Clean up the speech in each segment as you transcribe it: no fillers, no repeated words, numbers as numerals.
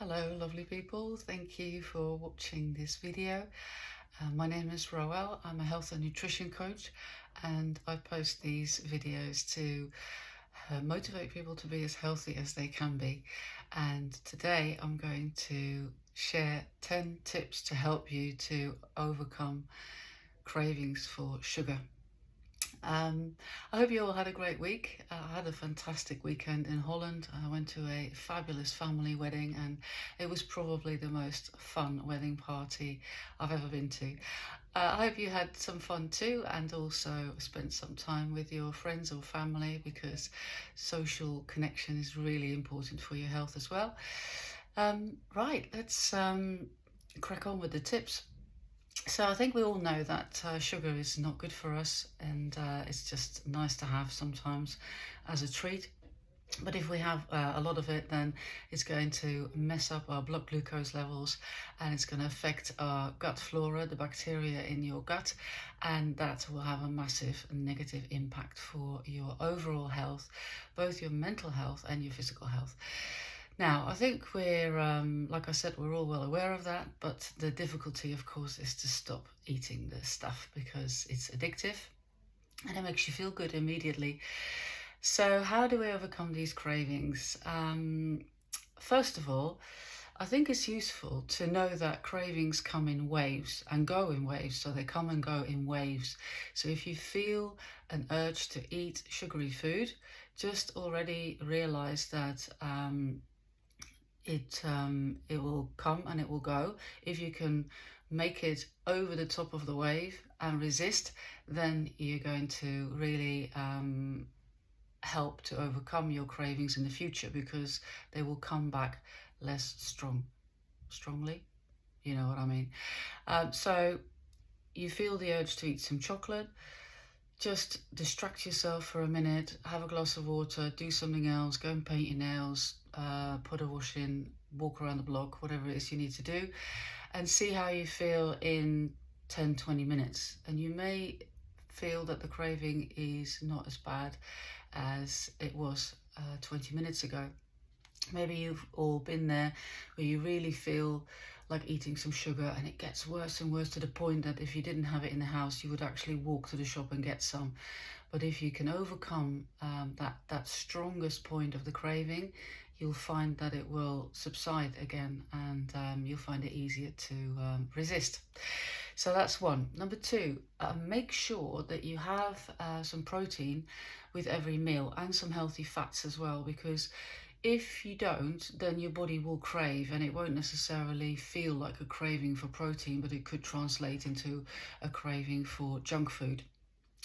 Hello lovely people, thank you for watching this video. My name is Roel, I'm a health and nutrition coach and I post these videos to motivate people to be as healthy as they can be. And today I'm going to share 10 tips to help you to overcome cravings for sugar. I hope you all had a great week. I had a fantastic weekend in Holland. I went to a fabulous family wedding and it was probably the most fun wedding party I've ever been to. I hope you had some fun too and also spent some time with your friends or family because social connection is really important for your health as well. Right, let's crack on with the tips. So I think we all know that sugar is not good for us and it's just nice to have sometimes as a treat. But if we have a lot of it, then it's going to mess up our blood glucose levels and it's going to affect our gut flora, the bacteria in your gut, and that will have a massive negative impact for your overall health, both your mental health and your physical health. Now, I think we're, like I said, we're all well aware of that, but the difficulty, of course, is to stop eating this stuff because it's addictive and it makes you feel good immediately. So how do we overcome these cravings? First of all, I think it's useful to know that cravings come in waves and go in waves. So they come and go in waves. So if you feel an urge to eat sugary food, just already realize that it will come and it will go. If you can make it over the top of the wave and resist, then you're going to really help to overcome your cravings in the future because they will come back less strongly. You know what I mean? So you feel the urge to eat some chocolate. Just distract yourself for a minute, have a glass of water, do something else, go and paint your nails, put a wash in, walk around the block, whatever it is you need to do, and see how you feel in 10-20 minutes. And you may feel that the craving is not as bad as it was 20 minutes ago. Maybe you've all been there where you really feel like eating some sugar and it gets worse and worse to the point that if you didn't have it in the house, you would actually walk to the shop and get some. But if you can overcome that strongest point of the craving, you'll find that it will subside again and you'll find it easier to resist. So that's one. Number two, make sure that you have some protein with every meal and some healthy fats as well, because if you don't, then your body will crave, and it won't necessarily feel like a craving for protein, but it could translate into a craving for junk food.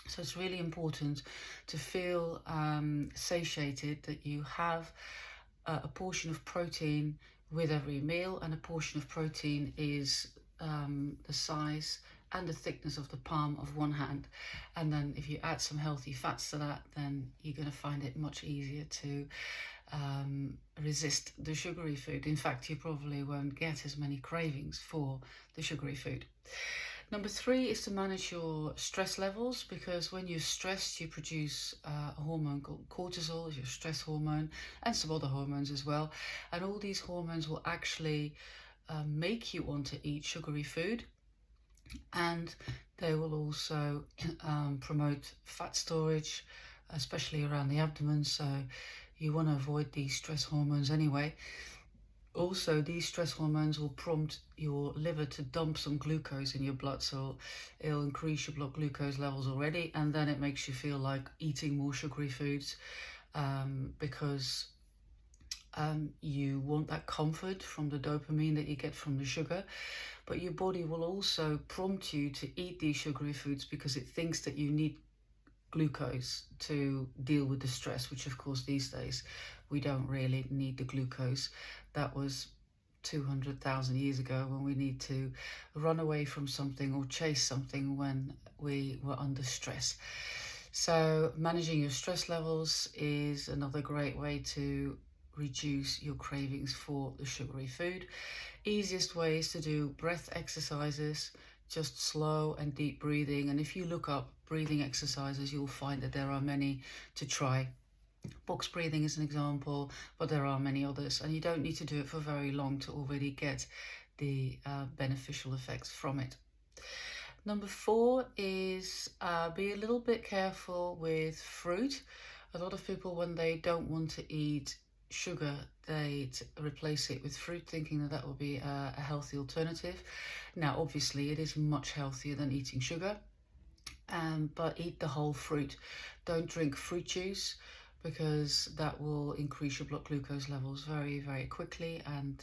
So it's really important to feel satiated, that you have a portion of protein with every meal, and a portion of protein is the size and the thickness of the palm of one hand. And then if you add some healthy fats to that, then you're going to find it much easier to resist the sugary food. In fact, you probably won't get as many cravings for the sugary food. Number three is to manage your stress levels, because when you're stressed, you produce a hormone called cortisol, your stress hormone, and some other hormones as well. And all these hormones will actually make you want to eat sugary food, and they will also promote fat storage, especially around the abdomen. So you want to avoid these stress hormones anyway. Also, these stress hormones will prompt your liver to dump some glucose in your blood, so it'll increase your blood glucose levels already, and then it makes you feel like eating more sugary foods because you want that comfort from the dopamine that you get from the sugar. But your body will also prompt you to eat these sugary foods because it thinks that you need glucose to deal with the stress, which of course these days we don't really need the glucose. That was 200,000 years ago, when we need to run away from something or chase something when we were under stress. So managing your stress levels is another great way to reduce your cravings for the sugary food. Easiest way is to do breath exercises, just slow and deep breathing. And if you look up breathing exercises, you'll find that there are many to try. Box breathing is an example, but there are many others, and you don't need to do it for very long to already get the beneficial effects from it. Number 4 is be a little bit careful with fruit. A lot of people, when they don't want to eat sugar, they replace it with fruit, thinking that that will be a healthy alternative. Now, obviously, it is much healthier than eating sugar, but eat the whole fruit. Don't drink fruit juice, because that will increase your blood glucose levels very, very quickly and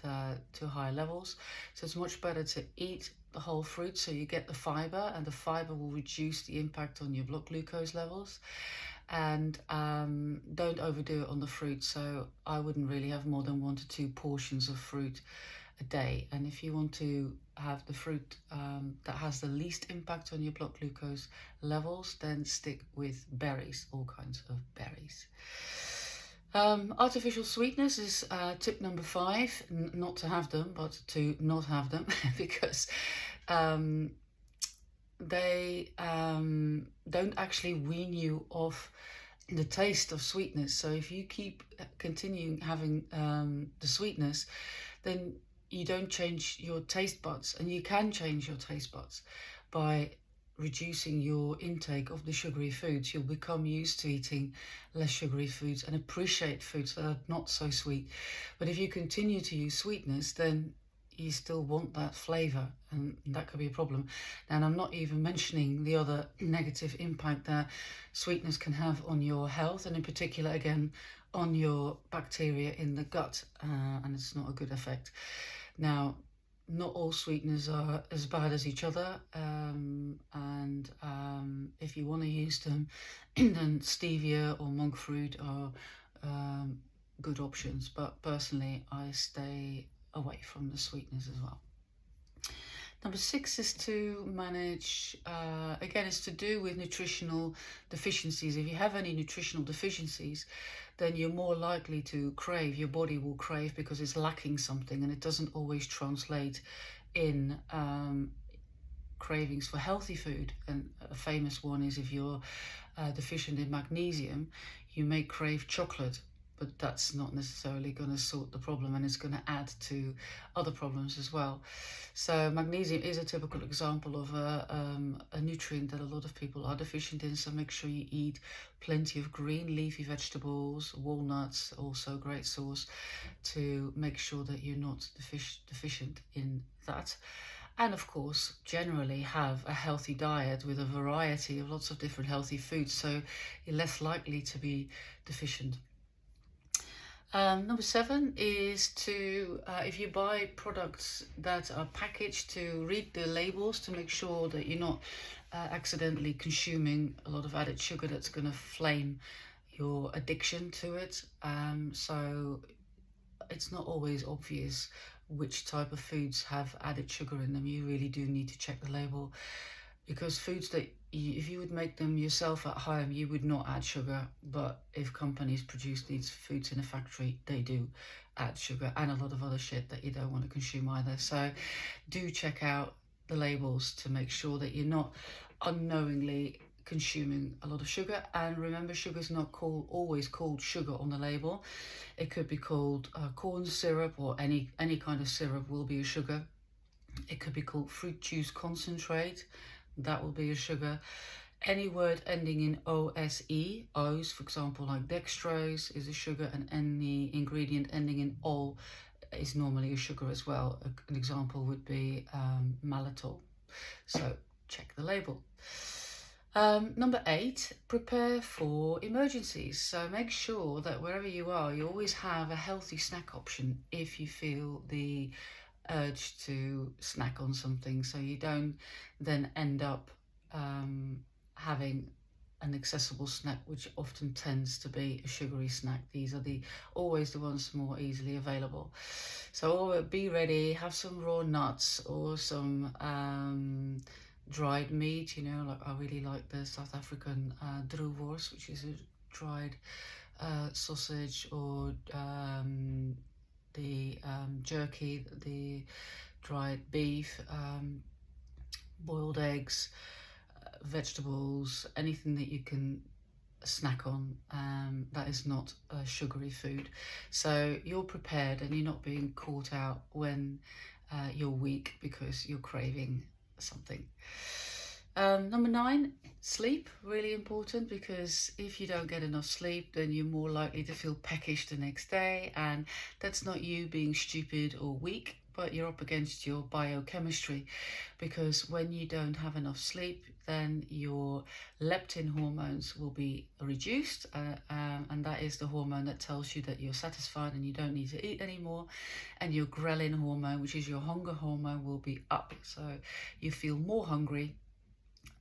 to high levels. So it's much better to eat the whole fruit so you get the fiber, and the fiber will reduce the impact on your blood glucose levels. And don't overdo it on the fruit. So I wouldn't really have more than 1 to 2 portions of fruit a day. And if you want to have the fruit that has the least impact on your blood glucose levels, then stick with berries, all kinds of berries. Artificial sweetness is tip number 5, not to have them, but to not have them, because they don't actually wean you off the taste of sweetness. So if you keep continuing having the sweetness, then you don't change your taste buds. And you can change your taste buds by reducing your intake of the sugary foods. You'll become used to eating less sugary foods and appreciate foods that are not so sweet. But if you continue to use sweetness, then you still want that flavor, and that could be a problem. And I'm not even mentioning the other negative impact that sweetness can have on your health, and in particular, again, on your bacteria in the gut, and it's not a good effect. Now, not all sweeteners are as bad as each other, and if you want to use them, then stevia or monk fruit are good options, but personally I stay away from the sweetness as well. Number 6 is to manage, again, it's to do with nutritional deficiencies. If you have any nutritional deficiencies, then you're more likely to crave, your body will crave because it's lacking something, and it doesn't always translate in cravings for healthy food. And a famous one is if you're deficient in magnesium, you may crave chocolate, but that's not necessarily going to sort the problem, and it's going to add to other problems as well. So magnesium is a typical example of a nutrient that a lot of people are deficient in, so make sure you eat plenty of green leafy vegetables. Walnuts, also a great source, to make sure that you're not deficient in that. And of course, generally have a healthy diet with a variety of lots of different healthy foods, so you're less likely to be deficient. Number 7 is to, if you buy products that are packaged, to read the labels to make sure that you're not accidentally consuming a lot of added sugar that's going to flame your addiction to it. So it's not always obvious which type of foods have added sugar in them. You really do need to check the label, because foods that if you would make them yourself at home, you would not add sugar, but if companies produce these foods in a factory, they do add sugar and a lot of other shit that you don't want to consume either. So do check out the labels to make sure that you're not unknowingly consuming a lot of sugar. And remember, sugar is not always called sugar on the label. It could be called corn syrup, or any kind of syrup will be a sugar. It could be called fruit juice concentrate, that will be a sugar. Any word ending in OSE, O's, for example, like dextrose, is a sugar, and any ingredient ending in ol is normally a sugar as well. An example would be maltitol. So check the label. Number 8, prepare for emergencies. So make sure that wherever you are, you always have a healthy snack option if you feel the urge to snack on something, so you don't then end up having an accessible snack, which often tends to be a sugary snack. These are always the ones more easily available. So be ready, have some raw nuts or some dried meat. Like I really like the South African droeworst, which is a dried sausage, or the jerky, the dried beef, boiled eggs, vegetables, anything that you can snack on that is not a sugary food. So you're prepared and you're not being caught out when you're weak because you're craving something. Number 9, sleep, really important, because if you don't get enough sleep, then you're more likely to feel peckish the next day. And that's not you being stupid or weak, but you're up against your biochemistry, because when you don't have enough sleep, then your leptin hormones will be reduced, and that is the hormone that tells you that you're satisfied and you don't need to eat anymore. And your ghrelin hormone, which is your hunger hormone, will be up, so you feel more hungry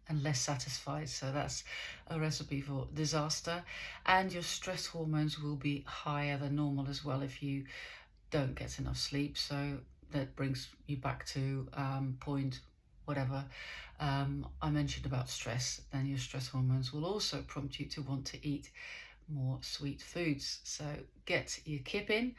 and less satisfied. So that's a recipe for disaster. And your stress hormones will be higher than normal as well if you don't get enough sleep. So that brings you back to point whatever I mentioned about stress. Then your stress hormones will also prompt you to want to eat more sweet foods. So get your kip in.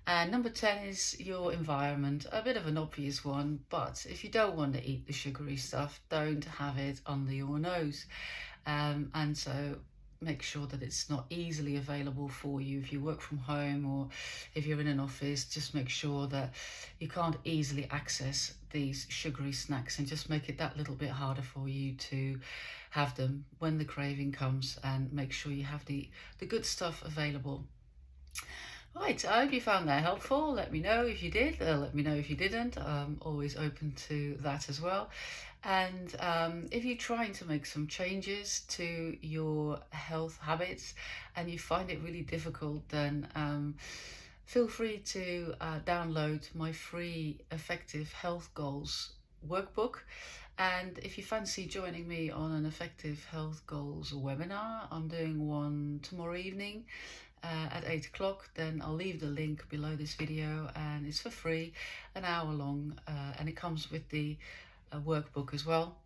And number 10 is your environment. A bit of an obvious one, but if you don't want to eat the sugary stuff, don't have it under your nose. And so make sure that it's not easily available for you. If you work from home or if you're in an office, just make sure that you can't easily access these sugary snacks, and just make it that little bit harder for you to have them when the craving comes, and make sure you have the good stuff available. Right, I hope you found that helpful. Let me know if you did, let me know if you didn't. I'm always open to that as well. And if you're trying to make some changes to your health habits and you find it really difficult, then feel free to download my free Effective Health Goals workbook. And if you fancy joining me on an Effective Health Goals webinar, I'm doing one tomorrow evening at 8 o'clock, then I'll leave the link below this video, and it's for free, an hour long, and it comes with the workbook as well.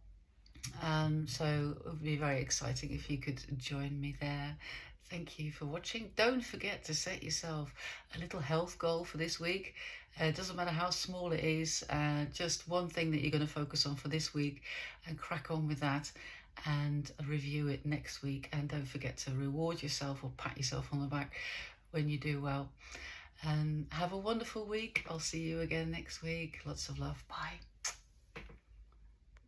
So it would be very exciting if you could join me there. Thank you for watching. Don't forget to set yourself a little health goal for this week. It doesn't matter how small it is, just one thing that you're going to focus on for this week, and crack on with that and review it next week. And don't forget to reward yourself or pat yourself on the back when you do well. And have a wonderful week. I'll see you again next week. Lots of love. Bye.